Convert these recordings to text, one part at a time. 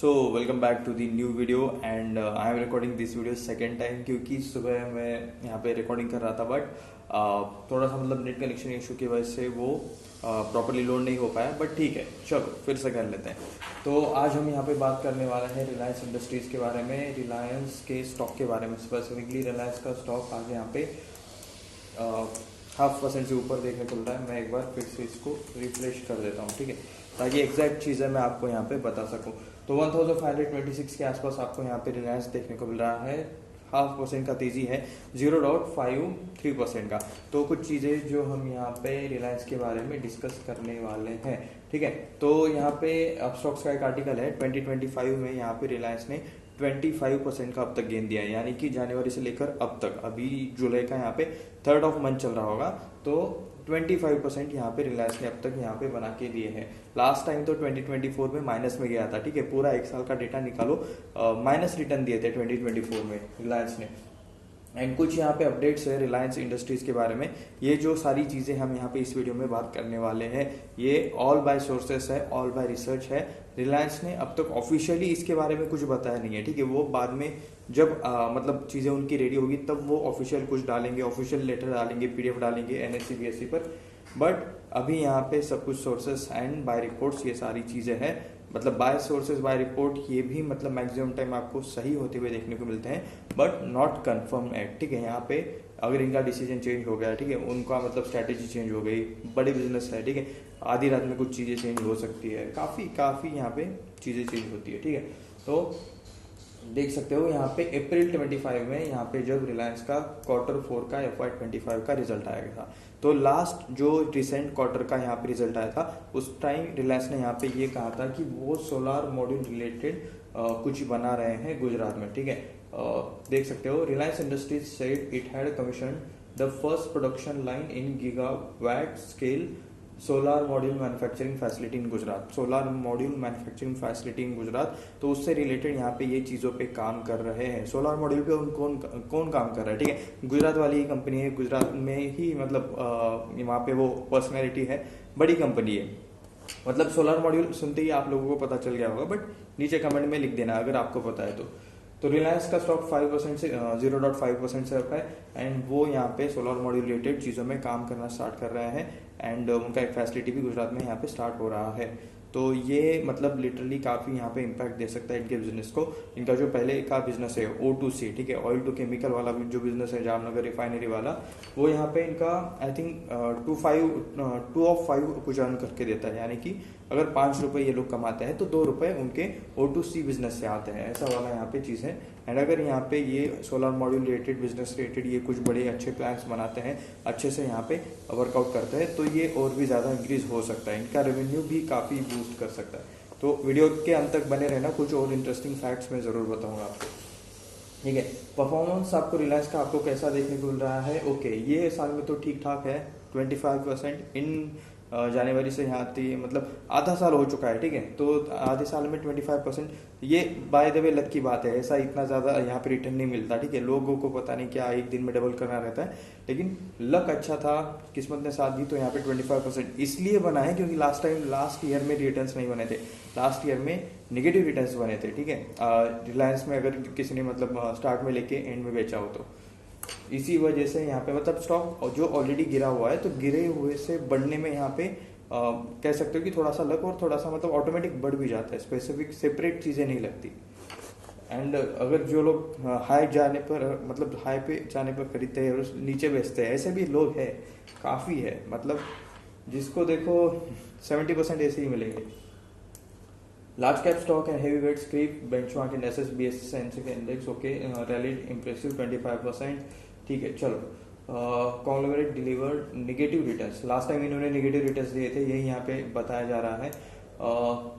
So welcome back to the new video and I am recording this video second time क्योंकि सुबह मैं यहाँ पे रिकॉर्डिंग कर रहा था बट थोड़ा सा मतलब नेट कनेक्शन इशू की वजह से वो प्रॉपरली लोड नहीं हो पाया बट ठीक है, चलो फिर से कर लेते हैं। तो आज हम यहाँ पे बात करने वाले हैं रिलायंस इंडस्ट्रीज़ के बारे में, रिलायंस के स्टॉक के बारे में। स्पेसिफिकली रिलायंस का स्टॉक आज यहाँ पे 0.5% से ऊपर देखने को मिल रहा है। मैं एक बार फिर से इसको रिफ्रेश कर देता हूँ, ठीक है, ताकि एग्जैक्ट चीज़ें मैं आपको यहाँ पे बता सकूँ। तो 1526 के आसपास आपको यहाँ पे रिलायंस देखने को मिल रहा है। 0.5% का तेजी है, 0.53% का। तो कुछ चीज़ें जो हम यहाँ पे रिलायंस के बारे में डिस्कस करने वाले हैं, ठीक है। तो यहाँ पे अपस्टॉक्स का एक आर्टिकल है, 2025 में यहाँ पे रिलायंस ने 25% का अब तक गेन दिया है, यानी कि जनवरी से लेकर अब तक, अभी जुलाई का यहाँ पे 3rd ऑफ मंथ चल रहा होगा, तो 25% यहाँ पे रिलायंस ने अब तक यहाँ पे बना के दिए हैं। लास्ट टाइम तो 2024 में माइनस में गया था, ठीक है, पूरा एक साल का डेटा निकालो, माइनस रिटर्न दिए थे 2024 में रिलायंस ने। एंड कुछ यहाँ पे अपडेट्स है रिलायंस इंडस्ट्रीज के बारे में। ये जो सारी चीज़ें हम यहाँ पे इस वीडियो में बात करने वाले हैं, ये ऑल बाय सोर्सेस है, ऑल बाय रिसर्च है। रिलायंस ने अब तक ऑफिशियली इसके बारे में कुछ बताया नहीं है, ठीक है। वो बाद में जब मतलब चीज़ें उनकी रेडी होगी तब वो ऑफिशियल कुछ डालेंगे, ऑफिशियल लेटर डालेंगे, पीडीएफ डालेंगे एनएससी बीएससी पर। बट अभी यहाँ पे सब कुछ सोर्सेस एंड बाय रिपोर्ट्स, ये सारी चीज़ें हैं। मतलब बाय सोर्सेज बाय रिपोर्ट, ये भी मतलब मैक्सिमम टाइम आपको सही होते हुए देखने को मिलते हैं, बट नॉट कंफर्म एट, ठीक है। यहाँ पे अगर इनका डिसीजन चेंज हो गया, ठीक है, उनका मतलब स्ट्रैटेजी चेंज हो गई, बड़े बिजनेस है, ठीक है, आधी रात में कुछ चीज़ें चेंज हो सकती है, काफ़ी यहाँ पे चीज़ें चेंज होती है, ठीक है। तो देख सकते हो यहाँ पे अप्रैल 25 में यहाँ पे जब रिलायंस का Q4 का FY25 का रिजल्ट आया था, तो लास्ट जो रिसेंट क्वार्टर का यहाँ पे रिजल्ट आया था, उस टाइम रिलायंस ने यहाँ पे ये कहा था कि वो सोलार मॉड्यूल रिलेटेड कुछ बना रहे हैं गुजरात में, ठीक है। देख सकते हो, Reliance industries said it had commission the first production line in gigawatt scale solar module manufacturing facility in Gujarat. Solar module manufacturing facility in Gujarat, तो उससे रिलेटेड यहाँ पे ये चीज़ों पे काम कर रहे हैं। सोलार मॉड्यूल पे कौन काम कर रहा है, ठीक है, गुजरात वाली ही कंपनी है, गुजरात में ही मतलब वहाँ पे वो पर्सनैलिटी है, बड़ी कंपनी है। मतलब सोलार मॉड्यूल सुनते ही आप लोगों को पता चल गया होगा, बट नीचे कमेंट में लिख देना अगर आपको पता है तो रिलायंस का स्टॉक 5% से 0.5% से अप है। एंड वो यहाँ पे सोलर मॉड्यूल रिलेटेड चीज़ों में काम करना स्टार्ट कर रहे हैं। एंड उनका एक फैसिलिटी भी गुजरात में यहाँ पे स्टार्ट हो रहा है। तो ये मतलब लिटरली काफ़ी यहाँ पे इम्पैक्ट दे सकता है इनके बिजनेस को। इनका जो पहले का बिजनेस है O2C, ठीक है, ऑयल टू केमिकल वाला जो बिजनेस है, जामनगर रिफाइनरी वाला, वो यहाँ पे इनका आई थिंक 2 of 5 कुछ अर्न करके देता है, यानी कि अगर 5 रुपये ये लोग कमाते हैं तो 2 रुपये उनके O2C बिजनेस से आते हैं, ऐसा वाला यहाँ पे चीज़ है। एंड अगर यहाँ पे ये solar module related business related ये कुछ बड़े अच्छे प्लान्स बनाते हैं, अच्छे से यहाँ पे वर्कआउट करते हैं, तो ये और भी ज़्यादा इंक्रीज हो सकता है, इनका रेवेन्यू भी काफ़ी बूस्ट कर सकता है। तो वीडियो के अंत तक बने रहना, कुछ और इंटरेस्टिंग फैक्ट्स मैं ज़रूर बताऊँगा आपको, ठीक है। परफॉर्मेंस आपको रिलायंस का आपको कैसा देखने को मिल रहा है? ओके, ये साल में तो ठीक ठाक है, 25% इन जनवरी से यहाँ थी, मतलब आधा साल हो चुका है, ठीक है। तो आधे साल में 25%, ये बाय द वे लक की बात है, ऐसा इतना ज़्यादा यहाँ पे रिटर्न नहीं मिलता, ठीक है। लोगों को पता नहीं क्या एक दिन में डबल करना रहता है, लेकिन लक अच्छा था, किस्मत ने साथ दी, तो यहाँ पे 25% इसलिए बना है क्योंकि लास्ट ईयर में रिटर्न्स नहीं बने थे, लास्ट ईयर में नेगेटिव रिटर्न्स बने थे, ठीक है। रिलायंस में अगर किसी ने मतलब स्टार्ट में लेके एंड में बेचा हो तो इसी वजह से यहाँ पे मतलब स्टॉक जो ऑलरेडी गिरा हुआ है, तो गिरे हुए से बढ़ने में यहाँ पे कह सकते हो कि थोड़ा सा लक और थोड़ा सा मतलब ऑटोमेटिक बढ़ भी जाता है, स्पेसिफिक सेपरेट चीज़ें नहीं लगती। एंड अगर जो लोग हाई जाने पर मतलब हाई पे जाने पर खरीदते हैं और नीचे बेचते हैं, ऐसे भी लोग हैं, काफ़ी है, मतलब जिसको देखो 70% ऐसे ही मिलेंगे। Large cap stock and heavy weight scrip benchmark in SS BSC Sensex index okay rallied impressive 25%, ठीक है। चलो conglomerate delivered negative returns, last time इन्होंने नेगेटिव रिटर्न्स दिए थे, यही यहाँ पे बताया जा रहा है।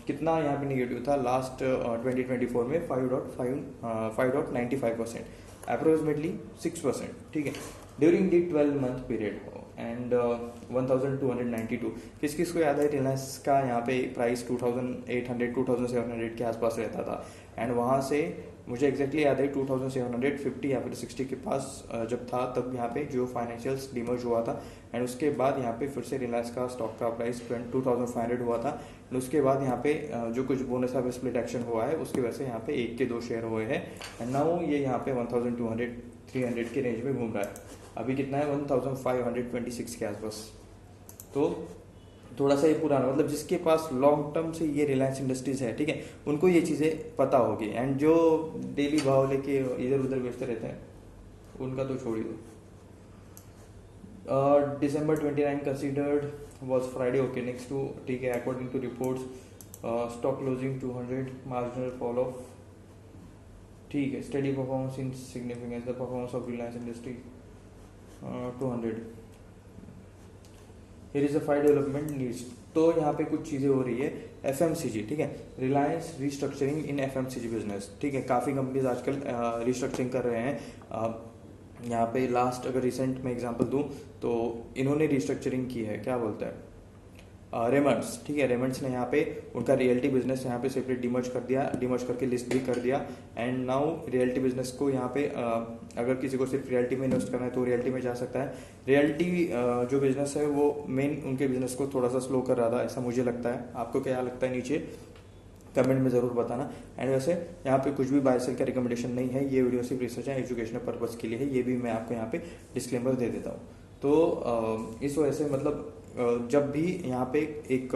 कितना यहाँ पे नेगेटिव था लास्ट 2024 में? 5.95%, अप्रोक्सीमेटली 6%, ठीक है, during the 12 month period. And 1292। किस किस को याद है रिलायंस का यहाँ पे प्राइस 2800 2700 के आसपास रहता था, एंड वहाँ से मुझे एग्जैक्टली याद है 2750 या फिर 60 के पास जब था, तब यहाँ पे जो फाइनेंशियल्स डिमर्ज हुआ था, एंड उसके बाद यहाँ पे फिर से रिलायंस का स्टॉक का प्राइस 2500 हुआ था, एंड उसके बाद यहाँ पे जो कुछ बोनस ऑफ स्प्लिट एक्शन हुआ है उसकी वजह से यहाँ पे 1 के 2 शेयर हुए हैं, एंड नाउ ये यहाँ पे 1200 300 के रेंज में घूम रहा है। अभी कितना है 1526 के आसपास। तो थोड़ा सा ये पुराना, मतलब जिसके पास लॉन्ग टर्म से ये रिलायंस इंडस्ट्रीज है, ठीक है, उनको ये चीज़ें पता होगी, एंड जो डेली भाव लेके इधर उधर बेचते रहते हैं उनका तो छोड़ ही दो। December 29 considered was Friday, okay, next to, ठीक है, according to reports stock closing 200, marginal fall off, ठीक है, steady performance in significance, the performance of Reliance Industry 200। Here is a 5 development needs। तो यहाँ पे कुछ चीज़ें हो रही है FMCG, ठीक है, रिलायंस रिस्ट्रक्चरिंग इन FMCG बिजनेस, ठीक है, काफ़ी कंपनीज आजकल रिस्ट्रक्चरिंग कर रहे हैं। यहाँ पे लास्ट अगर रिसेंट में एग्जांपल दूँ तो इन्होंने रिस्ट्रक्चरिंग की है, क्या बोलता है, रेमंड्स, ठीक है, रेमंड्स ने यहाँ पे उनका रियल्टी बिजनेस यहाँ पे सेपरेट डिमर्ज कर दिया, डिमर्ज करके लिस्ट भी कर दिया, एंड नाउ रियल्टी बिजनेस को यहाँ पे अगर किसी को सिर्फ रियल्टी में इन्वेस्ट करना है तो रियल्टी में जा सकता है। रियल्टी जो बिजनेस है वो मेन उनके बिजनेस को थोड़ा सा स्लो कर रहा था, ऐसा मुझे लगता है। आपको क्या लगता है नीचे कमेंट में ज़रूर बताना। एंड वैसे यहाँ पे कुछ भी बाय सेल का रिकमेंडेशन नहीं है, ये वीडियो सिर्फ रिसर्च एंड एजुकेशनल पर्पज़ के लिए है, ये भी मैं आपको यहाँ पे डिस्क्लेमर दे देता हूँ। तो इस वजह से मतलब जब भी यहाँ पे एक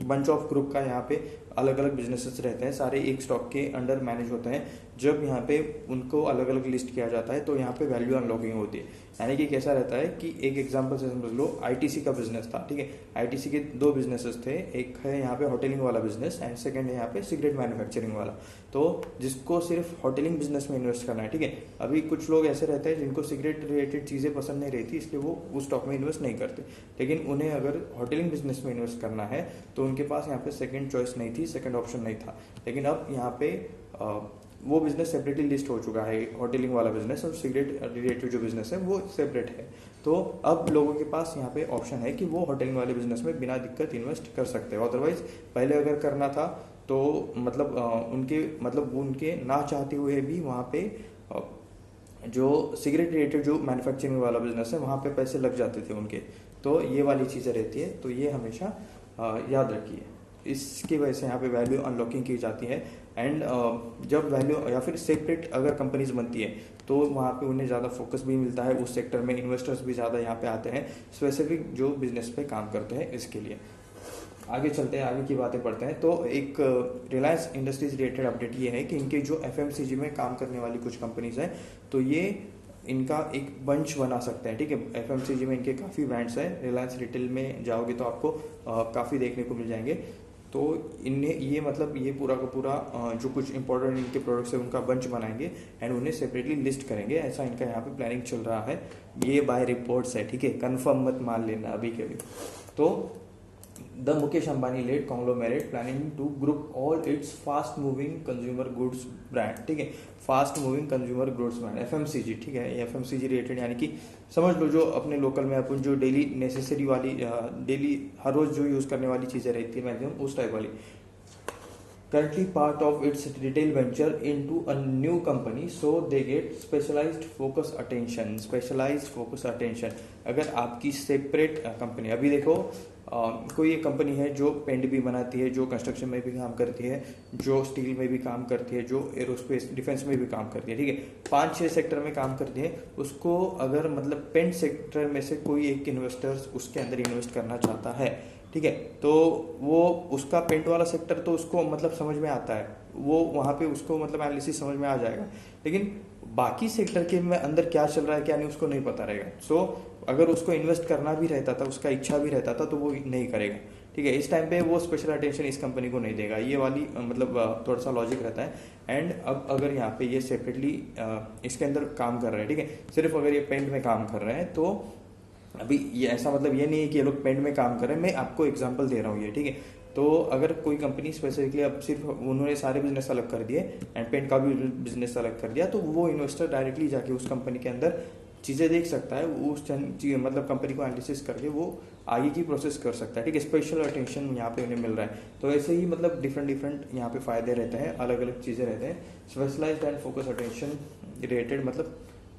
बंच ऑफ ग्रुप का यहाँ पे अलग अलग बिजनेसेस रहते हैं, सारे एक स्टॉक के अंडर मैनेज होते हैं, जब यहाँ पे उनको अलग अलग लिस्ट किया जाता है तो यहाँ पे वैल्यू अनलॉकिंग होती है। यानी कि कैसा रहता है कि एक एग्जांपल से समझ लो, आईटीसी का बिजनेस था, ठीक है, आईटीसी के 2 बिजनेसेस थे, एक है यहाँ पे होटलिंग वाला बिजनेस एंड सेकंड है यहाँ पे सिगरेट मैन्युफैक्चरिंग वाला। तो जिसको सिर्फ होटलिंग बिजनेस में इन्वेस्ट करना है, ठीक है, अभी कुछ लोग ऐसे रहते हैं जिनको सिगरेट रिलेटेड चीज़ें पसंद नहीं रहती, इसलिए वो उस स्टॉक में इन्वेस्ट नहीं करते, लेकिन उन्हें अगर होटलिंग बिजनेस में इन्वेस्ट करना है तो उनके पास यहाँ पे सेकंड चॉइस नहीं थी, सेकंड ऑप्शन नहीं था। लेकिन अब यहाँ पे वो बिजनेस सेपरेटली लिस्ट हो चुका है, होटलिंग वाला बिजनेस, और सिगरेट रिलेटेड जो बिजनेस है वो सेपरेट है। तो अब लोगों के पास यहाँ पे ऑप्शन है कि वो होटलिंग वाले बिजनेस में बिना दिक्कत इन्वेस्ट कर सकते हैं। अदरवाइज पहले अगर करना था तो मतलब उनके ना चाहते हुए भी वहाँ पे जो सिगरेट रिलेटेड जो मैन्युफैक्चरिंग वाला बिजनेस है वहाँ पे पैसे लग जाते थे उनके। तो ये वाली चीज़ें रहती है, तो ये हमेशा याद रखिए। इसकी वजह से यहाँ पे वैल्यू अनलॉकिंग की जाती है, एंड जब वैल्यू या फिर सेपरेट अगर कंपनीज बनती है तो वहाँ पे उन्हें ज़्यादा फोकस भी मिलता है उस सेक्टर में, इन्वेस्टर्स भी ज़्यादा यहाँ पे आते हैं स्पेसिफिक जो बिजनेस पे काम करते हैं इसके लिए। आगे चलते हैं, आगे की बातें पढ़ते हैं। तो एक रिलायंस इंडस्ट्रीज रिलेटेड अपडेट ये है कि इनके जो FMCG में काम करने वाली कुछ कंपनीज हैं तो ये इनका एक बंच बना सकते हैं, ठीक है। FMCG में इनके काफ़ी ब्रांड्स हैं, रिलायंस रिटेल में जाओगे तो आपको काफ़ी देखने को मिल जाएंगे। तो इन्हें ये मतलब ये पूरा का पूरा जो कुछ इंपॉर्टेंट इनके प्रोडक्ट्स है उनका बंच बनाएंगे एंड उन्हें सेपरेटली लिस्ट करेंगे, ऐसा इनका यहाँ पे प्लानिंग चल रहा है। ये बाय रिपोर्ट्स है, ठीक है, कंफर्म मत मान लेना अभी के अभी। तो the Mukesh Ambani led conglomerate planning to group all its fast moving consumer goods brand, ठीक है, fast moving consumer goods brand FMCG, ठीक है, ये FMCG रिलेटेड यानी कि समझ लो जो अपने लोकल में अपन जो डेली नेसेसरी वाली डेली हर रोज जो यूज करने वाली चीजें रहती है मैक्सिमम उस टाइप वाली। Currently part of its retail venture into a new company, so they get specialized focus attention, specialized focus attention। अगर आपकी सेपरेट कंपनी, अभी देखो कोई एक कंपनी है जो पेंट भी बनाती है, जो कंस्ट्रक्शन में भी काम करती है, जो स्टील में भी काम करती है, जो एरोस्पेस डिफेंस में भी काम करती है, ठीक है, 5-6 सेक्टर में काम करती है। उसको अगर मतलब पेंट सेक्टर में से कोई एक इन्वेस्टर्स उसके अंदर इन्वेस्ट करना चाहता है, ठीक है, तो वो उसका पेंट वाला सेक्टर तो उसको मतलब समझ में आता है, वो वहाँ पे उसको मतलब एनालिसिस समझ में आ जाएगा, लेकिन बाकी सेक्टर के में अंदर क्या चल रहा है क्या नहीं उसको नहीं पता रहेगा। सो अगर उसको इन्वेस्ट करना भी रहता था, उसका इच्छा भी रहता था, तो वो नहीं करेगा, ठीक है। इस टाइम पे वो स्पेशल अटेंशन इस कंपनी को नहीं देगा, ये वाली मतलब थोड़ा सा लॉजिक रहता है। एंड अब अगर यहाँ पे ये सेपरेटली इसके अंदर काम कर रहे हैं, ठीक है, सिर्फ अगर ये पेंट में काम कर रहे हैं तो अभी ये ऐसा मतलब ये नहीं है कि ये लोग पेंट में काम कर रहे हैं, मैं आपको एग्जांपल दे रहा हूँ ये, ठीक है। तो अगर कोई कंपनी स्पेसिफिकली अब सिर्फ उन्होंने सारे बिजनेस अलग कर दिए एंड पेंट का भी बिजनेस अलग कर दिया, तो वो इन्वेस्टर डायरेक्टली जाके उस कंपनी के अंदर चीज़ें देख सकता है, वो उस मतलब कंपनी को एनालिसिस करके वो आगे की प्रोसेस कर सकता है, ठीक है। स्पेशल अटेंशन यहाँ पे उन्हें मिल रहा है। तो ऐसे ही मतलब डिफरेंट यहाँ पे फायदे रहते हैं, अलग अलग चीज़ें रहते हैं। Specialised and focus attention related, मतलब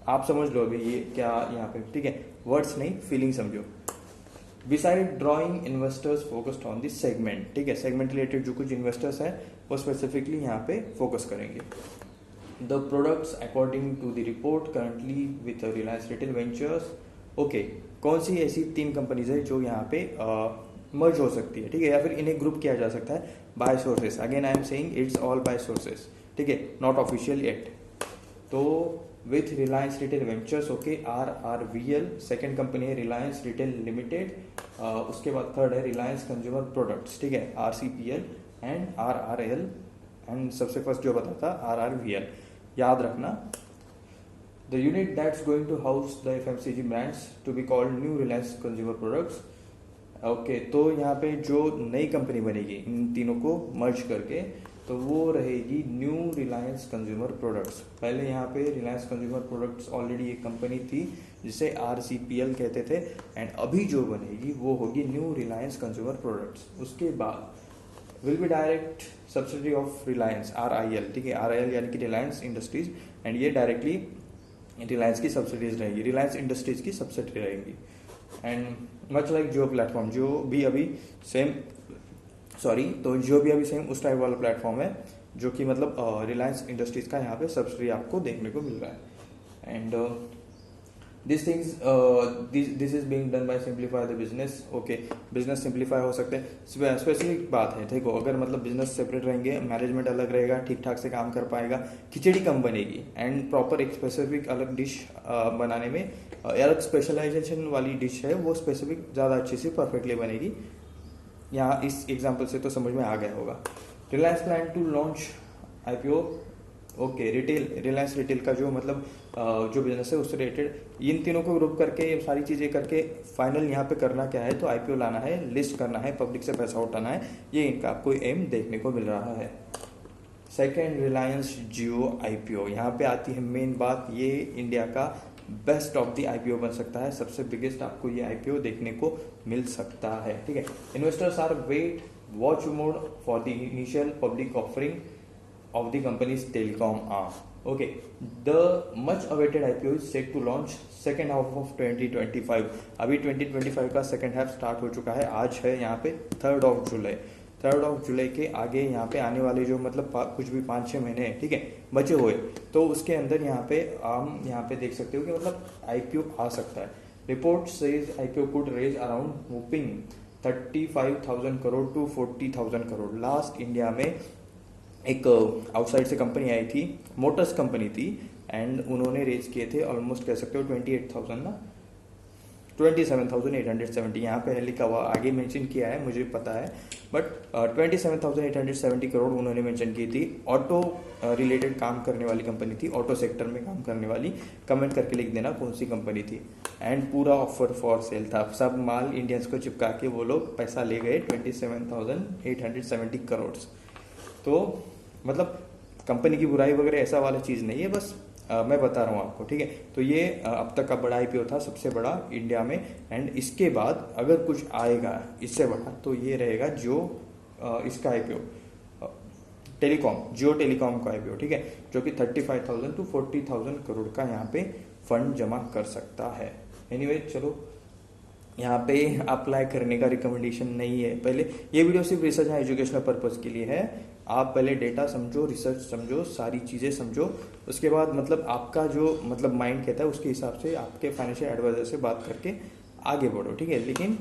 आप समझ लो अभी ये क्या यहाँ पे, ठीक है। वर्ड्स नहीं, फीलिंग समझो। Beside drawing investors focused on this segment, ठीक है। सेगमेंट रिलेटेड जो कुछ इन्वेस्टर्स हैं वो स्पेसिफिकली यहाँ पे फोकस करेंगे। The products according to the report currently with Reliance Retail Ventures, okay. कौन सी ऐसी 3 कंपनीज है जो यहाँ पे मर्ज हो सकती है, ठीक है, या फिर इन्हें ग्रुप किया जा सकता है by sources. Again I am saying it's all by sources, ठीक है, नॉट ऑफिशियल येट। तो with Reliance Retail Ventures, okay, RRVL। Second company है रिलायंस रिटेल लिमिटेड। उसके बाद थर्ड है रिलायंस कंज्यूमर प्रोडक्ट्स, ठीक है, RCPL एंड RRL। एंड सबसे फर्स्ट जो बता था RRVL, याद रखना। The unit that's going to house the FMCG brands to be called new Reliance Consumer Products, okay. तो यहाँ पे जो नई कंपनी बनेगी इन तीनों को मर्ज करके, तो वो रहेगी न्यू रिलायंस कंज्यूमर प्रोडक्ट्स। पहले यहाँ पे रिलायंस कंज्यूमर प्रोडक्ट्स ऑलरेडी एक कंपनी थी जिसे RCPL कहते थे, एंड अभी जो बनेगी वो होगी न्यू रिलायंस कंज्यूमर प्रोडक्ट्स। उसके बाद will be direct subsidiary of Reliance, RIL, ठीक है, RIL यानी कि रिलायंस इंडस्ट्रीज, एंड ये डायरेक्टली रिलायंस की सब्सिडीज रहेगी, रिलायंस इंडस्ट्रीज की सब्सिडी रहेगी। And much like Jio platform, जो भी अभी सेम तो जियो भी अभी सेम उस टाइप वाला प्लेटफॉर्म है जो कि मतलब रिलायंस इंडस्ट्रीज का यहाँ पे सब्सिडी आपको देखने को मिल रहा है। And this things this is being done by simplify the business, okay. Business simplify हो सकते हैं, स्पेसिफिक बात है, देखो। अगर मतलब बिजनेस सेपरेट रहेंगे, मैनेजमेंट अलग रहेगा, ठीक ठाक से काम कर पाएगा, खिचड़ी कम बनेगी, एंड प्रॉपर एक स्पेसिफिक अलग डिश बनाने में अलग स्पेशलाइजेशन वाली डिश है, वो स्पेसिफिक ज़्यादा अच्छी से परफेक्टली बनेगी। यहाँ इस एग्जाम्पल से तो समझ में आ गया होगा। Reliance plan to launch IPO, okay. Reliance Retail का जो मतलब जो बिजनेस है उससे रिलेटेड इन तीनों को ग्रुप करके ये सारी चीज़ें करके फाइनल यहाँ पे करना क्या है, तो IPO लाना है, लिस्ट करना है, पब्लिक से पैसा उठाना है, ये इनका आपको एम देखने को मिल रहा है। सेकेंड, रिलायंस जियो IPO, यहाँ पे आती है मेन बात। ये इंडिया का बेस्ट ऑफ द IPO बन सकता है, सबसे बिगेस्ट आपको ये IPO देखने को मिल सकता है, ठीक है। Investors are wait watch mode for the initial public offering of the company's telecom arm, okay. The much awaited IPO is set to launch second half of 2025। अभी 2025 का सेकेंड हाफ स्टार्ट हो चुका है, आज है यहाँ पे 3rd जुलाई। 3rd जुलाई के आगे यहाँ पे आने वाले जो मतलब कुछ भी 5-6 महीने हैं, ठीक है, बचे हुए, तो उसके अंदर यहाँ पे हम यहाँ पे देख सकते हो कि मतलब IPO आ सकता है। Report says IPO could raise around whopping 35,000 crore to 40,000 crore. Last India में एक आउटसाइड से कंपनी आई थी, मोटर्स कंपनी थी, एंड उन्होंने रेज किए थे ऑलमोस्ट कह सकते हो 28,000 ना 27,870, यहाँ पे लिखा हुआ, आगे मेंशन किया है मुझे पता है, बट 27,870 करोड़ उन्होंने मेंशन की थी। ऑटो रिलेटेड काम करने वाली कंपनी थी, ऑटो सेक्टर में काम करने वाली। कमेंट करके लिख देना कौन सी कंपनी थी। एंड पूरा ऑफर फॉर सेल था, सब माल इंडियंस को चिपका के वो लोग पैसा ले गए 27,870 करोड़। तो मतलब कंपनी की बुराई वगैरह ऐसा वाला चीज़ नहीं है, बस मैं बता रहा हूँ आपको, ठीक है। तो ये अब तक का बड़ा IPO था, सबसे बड़ा इंडिया में। एंड इसके बाद अगर कुछ आएगा इससे बड़ा तो ये रहेगा जो इसका IPO टेलीकॉम, जियो टेलीकॉम का IPO, ठीक है, जो कि 35,000 to 40,000 करोड़ का यहाँ पे फंड जमा कर सकता है। एनीवे, चलो यहाँ पे अप्लाई करने का रिकमेंडेशन नहीं है। पहले ये वीडियो सिर्फ रिसर्च एंड एजुकेशनल पर्पज़ के लिए है। आप पहले डेटा समझो, रिसर्च समझो, सारी चीज़ें समझो, उसके बाद मतलब आपका जो मतलब माइंड कहता है उसके हिसाब से आपके फाइनेंशियल एडवाइजर से बात करके आगे बढ़ो, ठीक है। लेकिन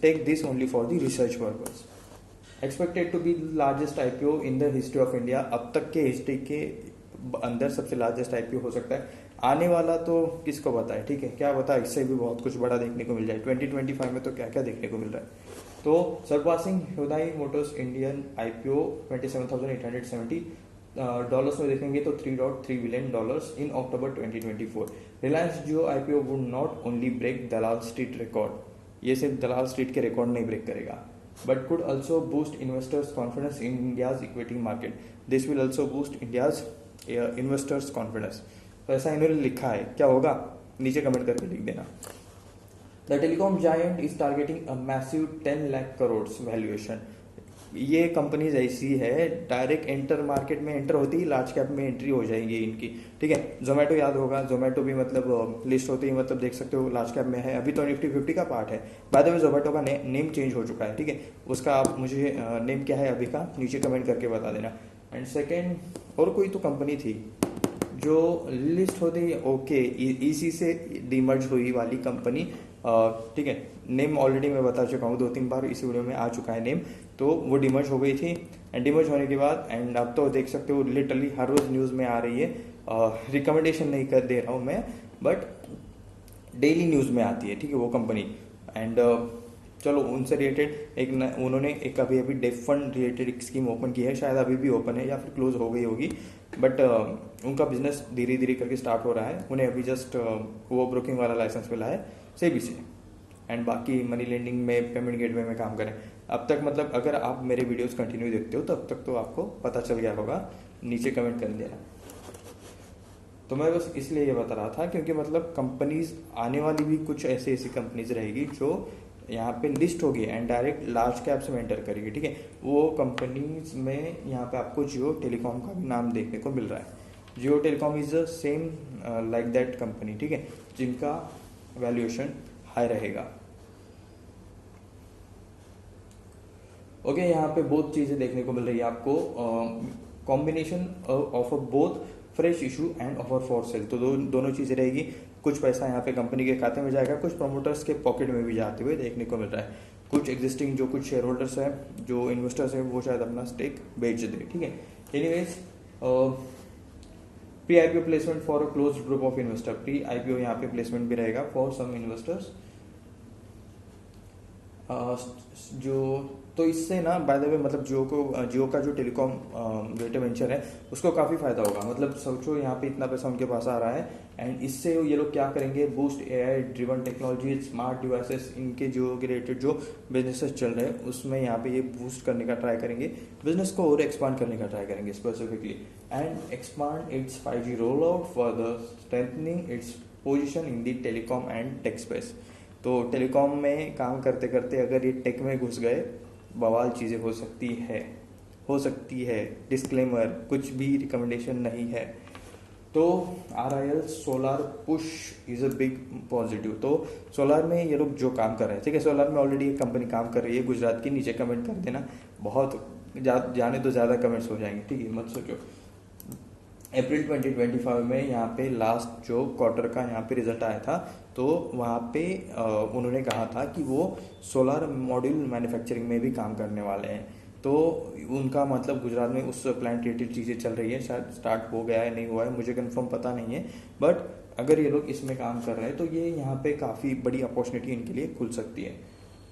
take this only for the research purpose. Expected to be largest IPO in the history of India, अब तक के हिस्ट्री के अंदर सबसे लार्जेस्ट IPO हो सकता है। आने वाला तो किसको पता है, ठीक है, क्या पता इससे भी बहुत कुछ बड़ा देखने को मिल जाए। 2025 में तो क्या क्या देखने को मिल रहा है। तो surpassing Hyundai motors Indian IPO 27,870 dollars में देखेंगे तो $3.3 billion in October 2024। Reliance Jio IPO would not only break Dalal Street record, ये सिर्फ दलाल स्ट्रीट के रिकॉर्ड नहीं ब्रेक करेगा, but could also boost investors' confidence in India's equity market. This will also boost India's investors' confidence. तो ऐसा इन्होंने लिखा है, क्या होगा नीचे कमेंट करके लिख देना। The telecom giant is targeting a massive 10 lakh crore valuation. ये कंपनीज ऐसी है, डायरेक्ट एंटर मार्केट में एंटर होती ही लार्ज कैप में एंट्री हो जाएंगी इनकी, ठीक है। जोमेटो याद होगा, जोमेटो भी मतलब लिस्ट होती है, मतलब देख सकते हो लार्ज कैप में है, अभी तो निफ्टी 50 का पार्ट है। बाय द वे जोमेटो का नेम चेंज हो चुका है, ठीक है। उसका आप मुझे नेम क्या है अभी का नीचे कमेंट करके बता देना। एंड सेकेंड, और कोई तो कंपनी थी जो लिस्ट होती है, ओके, इसी से डीमर्ज हुई वाली कंपनी, ठीक है। नेम ऑलरेडी मैं बता चुका हूँ 2-3 बार, इस वीडियो में आ चुका है नेम। तो वो डिमर्ज हो गई थी, एंड डिमर्ज होने के बाद एंड अब तो देख सकते हो लिटरली हर रोज न्यूज़ में आ रही है। रिकमेंडेशन नहीं कर दे रहा हूँ मैं, बट डेली न्यूज़ में आती है, ठीक है, वो कंपनी। एंड चलो उनसे रिलेटेड उन्होंने एक अभी डेफ फंड रिलेटेड एक स्कीम ओपन की है, शायद अभी भी ओपन है या फिर क्लोज हो गई होगी, बट उनका बिजनेस धीरे धीरे करके स्टार्ट हो रहा है। उन्हें अभी जस्ट वो ब्रोकिंग वाला लाइसेंस मिला है सेबी से, एंड बाकी मनी लेंडिंग में, पेमेंट गेटवे में काम करें। अब तक मतलब अगर आप मेरे वीडियोस कंटिन्यू देखते हो तो अब तक तो आपको पता चल गया होगा, नीचे कमेंट कर देना। तो मैं बस इसलिए ये बता रहा था क्योंकि मतलब कंपनीज आने वाली भी कुछ ऐसी कंपनीज रहेगी जो यहाँ पे लिस्ट होगी एंड डायरेक्ट लार्ज कैप्स में एंटर करेगी, ठीक है। वो कंपनीज में यहाँ पे आपको जियो टेलीकॉम का भी नाम देखने को मिल रहा है। Jio telecom is the same like that company, ठीक है, जिनका वैल्यूएशन हाई रहेगा। ओके, यहाँ पे बहुत चीजें देखने को मिल रही है आपको, combination of both fresh issue and offer for sale. तो दोनों चीजें रहेगी, कुछ पैसा यहाँ पे कंपनी के खाते में जाएगा, कुछ प्रमोटर्स के पॉकेट में भी जाते हुए देखने को मिल रहा है। कुछ एग्जिस्टिंग जो कुछ शेयर होल्डर्स है, जो इन्वेस्टर्स है, वो शायद अपना स्टेक बेच दे, ठीक है। Anyways, pre IPO placement for a close group of investor, pre IPO यहाँ पे प्लेसमेंट भी रहेगा फॉर सम इन्वेस्टर्स। जो तो इससे ना बाय द वे मतलब जियो का जो टेलीकॉम वेंचर वेंचर है उसको काफ़ी फायदा होगा। मतलब सोचो यहाँ पे इतना पैसा उनके पास आ रहा है, एंड इससे ये लोग क्या करेंगे, boost AI driven technology, smart devices, इनके जियो के रिलेटेड जो बिजनेसेस चल रहे हैं उसमें यहाँ पे ये बूस्ट करने का ट्राई करेंगे, बिजनेस को और एक्सपांड करने का ट्राई करेंगे specifically, and expand it's 5G roll out further strengthening its position in the telecom and tech space. तो टेलीकॉम में काम करते करते अगर ये टेक में घुस गए, बवाल चीज़ें हो सकती है। डिस्क्लेमर, कुछ भी रिकमेंडेशन नहीं है। तो RIL solar push is a big positive. तो सोलार में ये लोग जो काम कर रहे हैं, ठीक है, सोलार में ऑलरेडी एक कंपनी काम कर रही है गुजरात की, नीचे कमेंट कर देना, बहुत जाने तो ज़्यादा कमेंट्स हो जाएंगे, ठीक है, मत सोचो। अप्रैल 2025 में यहाँ पे लास्ट जो क्वार्टर का यहाँ पे रिजल्ट आया था, तो वहाँ पे उन्होंने कहा था कि वो सोलार मॉड्यूल मैन्युफैक्चरिंग में भी काम करने वाले हैं। तो उनका मतलब गुजरात में उस प्लांट रिलेटेड चीज़ें चल रही है, शायद स्टार्ट हो गया है नहीं हुआ है मुझे कंफर्म पता नहीं है, बट अगर ये लोग इसमें काम कर रहे हैं तो ये यहाँ पे काफ़ी बड़ी अपॉर्चुनिटी इनके लिए खुल सकती है।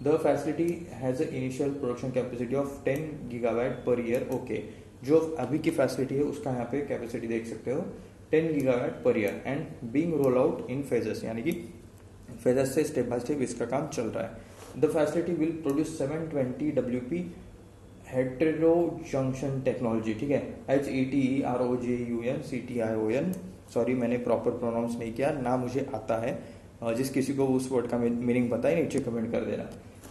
The facility has a initial production capacity of 10 gigawatt per year. Okay, जो अभी की फैसिलिटी है उसका यहाँ पे कैपेसिटी देख सकते हो 10 gigawatt per year, and being roll out in phases, यानी कि फेजेस से स्टेप बाय स्टेप इसका काम चल रहा है। The facility will produce 720 WP hetero junction technology, ठीक है, HETEROJUN CTION, सॉरी मैंने प्रॉपर प्रोनाउंस नहीं किया ना, मुझे आता है, जिस किसी को उस वर्ड का मीनिंग पता है नीचे कमेंट कर देना,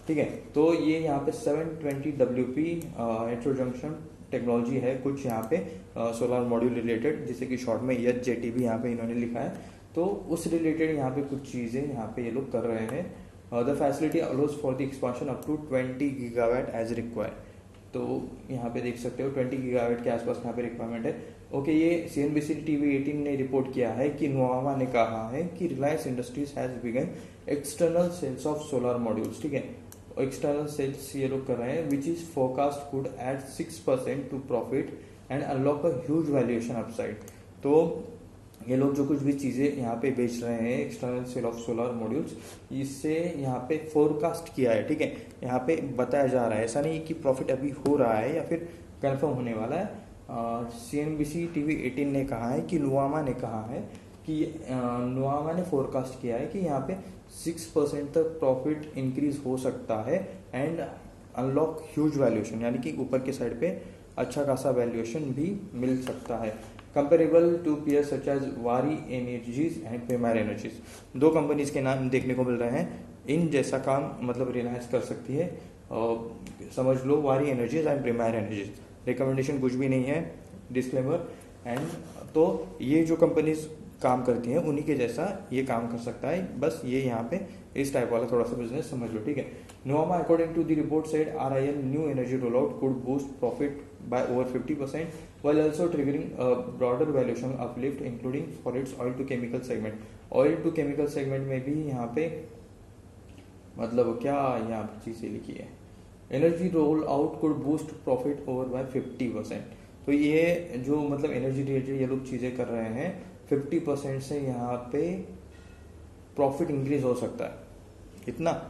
ठीक है। तो ये यहाँ पे 720 WP हेटेरो जंक्शन टेक्नोलॉजी है कुछ यहाँ पे सोलर मॉड्यूल रिलेटेड, जिसे कि शॉर्ट में EHJT भी यहाँ पे इन्होंने लिखा है। तो उस रिलेटेड यहाँ पे कुछ चीज़ें यहाँ पे ये लोग कर रहे हैं। The facility allows for the expansion up to 20 gigawatt as required. तो यहाँ पे देख सकते हो 20 गीगावाट के आसपास यहाँ पे रिक्वायरमेंट है। ओके, ये CNBC TV 18 ने रिपोर्ट किया है कि नुआमा ने कहा है कि Reliance Industries has begun external sales of solar modules, ठीक है, एक्सटर्नल सेल्स ये लोग कर रहे हैं, which is forecast could add 6% to profit and unlock a huge valuation upside. तो ये लोग जो कुछ भी चीज़ें यहाँ पे बेच रहे हैं, external sale of solar modules, इससे यहाँ पे फोरकास्ट किया है, ठीक है, यहाँ पे बताया जा रहा है, ऐसा नहीं कि प्रॉफिट अभी हो रहा है या फिर कंफर्म होने वाला है। CNBC TV 18 ने कहा है कि नुआमा ने कहा है कि नुआमा ने फोरकास्ट किया है कि यहाँ पे 6% तक प्रॉफिट इंक्रीज हो सकता है एंड अनलॉक ह्यूज वैल्यूएशन, यानी कि ऊपर के साइड पे अच्छा खासा वैल्यूएशन भी मिल सकता है। Comparable to peers such as Waaree Energies and Premier Energies. दो कंपनीज के नाम देखने को मिल रहे हैं, इन जैसा काम मतलब रिलायंस कर सकती है, समझ लो वारी Energies and Premier energies. Recommendation कुछ भी नहीं है, डिस्क्लेमर। एंड तो ये जो कंपनीज काम करती हैं उन्हीं के जैसा ये काम कर सकता है, बस ये यहाँ पे इस टाइप वाला थोड़ा सा बिजनेस समझ लो, ठीक है। Nuvama according to the report said RIL new energy roll out could boost profit by over 50% while also triggering a broader valuation uplift including for its oil to chemical segment। oil to chemical segment में भी यहाँ पे मतलब क्या यहाँ पे चीजें लिखी है, energy roll out could boost profit over by 50%। तो ये जो मतलब एनर्जी रिलेटेड ये लोग चीजें कर रहे हैं, 50% से यहाँ पे प्रॉफिट इंक्रीज हो सकता है, इतना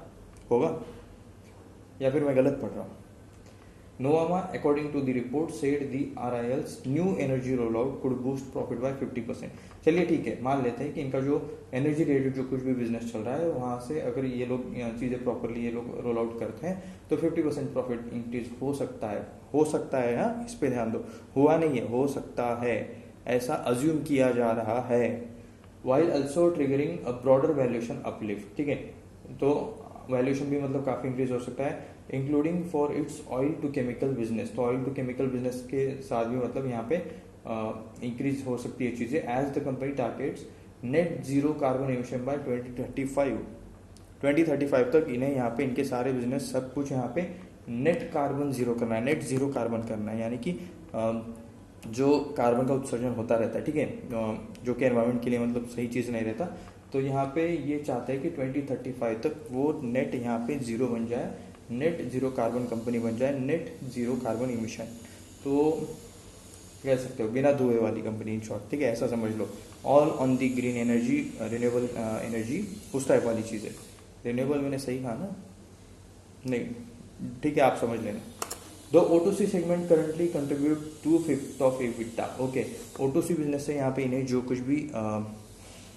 होगा या फिर मैं गलत पढ़ रहा हूँ। Nuvama, according to the report, said the RIL's new energy rollout could boost profit by 50%। चलिए ठीक है, मान लेते हैं कि इनका जो एनर्जी रिलेटेड जो कुछ भी बिजनेस चल रहा है वहां से अगर ये लोग चीजें प्रॉपरली ये लोग रोल आउट करते हैं तो 50% प्रॉफिट इंक्रीज हो सकता है, हो सकता है। हाँ, इस पे ध्यान दो, हुआ नहीं है, हो सकता है, ऐसा अज्यूम किया जा रहा है। while also triggering a broader valuation uplift, ठीक है, तो वैल्यूएशन भी मतलब काफी इंक्रीज हो सकता है, including for its oil to chemical business. तो ऑयल टू केमिकल बिजनेस के साथ भी मतलब यहाँ पे इंक्रीज हो सकती है चीजें। As the company targets net zero carbon emission by 2035 तक इन्हें यहाँ पे इनके सारे बिजनेस सब कुछ यहाँ पे नेट कार्बन जीरो करना है, नेट जीरो कार्बन करना है, यानी कि जो कार्बन का उत्सर्जन होता रहता है, ठीक है, जो कि एनवायरमेंट के लिए मतलब सही चीज नहीं रहता, तो यहाँ पे ये चाहते हैं कि 2035 तक वो नेट यहाँ पे जीरो बन जाए, नेट जीरो कार्बन कंपनी बन जाए, नेट जीरो कार्बन इमिशन, तो कह सकते हो बिना धुएं वाली कंपनी इन शॉर्ट, ठीक है, ऐसा समझ लो। All on the green energy, renewable energy, उस टाइप वाली चीज़ है। रिन्यूएबल मैंने सही कहा ना? नहीं, ठीक है, आप समझ लेना। The O2C segment currently contribute 2/5 of EBITDA। Okay, O2C business से यहाँ पे इन्हें जो कुछ भी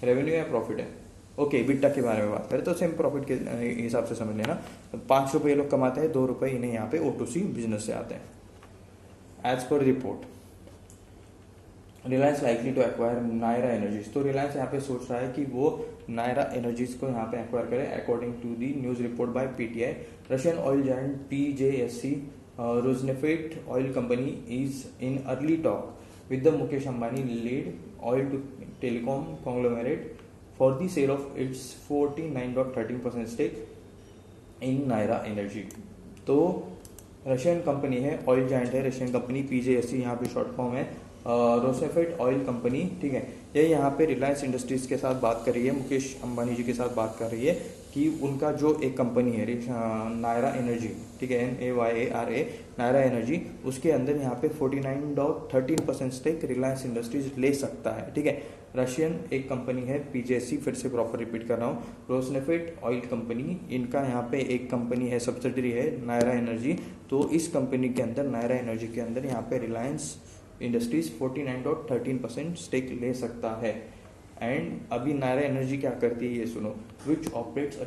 रेवेन्यू या प्रॉफिट है, ओके, EBITDA के बारे में बात करें तो सेम प्रॉफिट के हिसाब से समझ लेना। 5 रुपये लोग कमाते हैं, 2 रुपये इन्हें यहाँ पे O2C बिजनेस से आते हैं। As per report Reliance likely to acquire Nayara Energies. तो रिलायंस यहाँ पे सोच रहा है कि वो नायरा एनर्जीज को यहाँ पे एक्वायर करे। According to the news report by PTI, Russian oil giant PJSC Rosneft oil company is in early talk with the Mukesh Ambani lead oil to telecom conglomerate for the sale of its 49.13% stake in Naira Energy। तो Russian company है, oil giant है Russian company, PJSC यहाँ पे short form है, रोसेफेट oil company, ठीक है। ये यहाँ पे रिलायंस इंडस्ट्रीज के साथ बात कर रही है, मुकेश अंबानी जी के साथ बात कर रही है कि उनका जो एक कंपनी है नायरा एनर्जी, ठीक है, NAYARA, नायरा एनर्जी, उसके अंदर यहाँ पे 49.13% स्टेक रिलायंस इंडस्ट्रीज ले सकता है, ठीक है। रशियन एक कंपनी है PJSC, फिर से प्रॉपर रिपीट कर रहा हूँ, रोसनेफेट ऑयल कंपनी, इनका यहाँ पे एक कंपनी है, सब्सिडरी है नायरा एनर्जी। तो इस कंपनी के अंदर, नायरा एनर्जी के अंदर यहाँ पे रिलायंस इंडस्ट्रीज 49.13% स्टेक ले सकता है। एंड अभी नायरा एनर्जी क्या करती है ये सुनो, विच ऑपरेट्स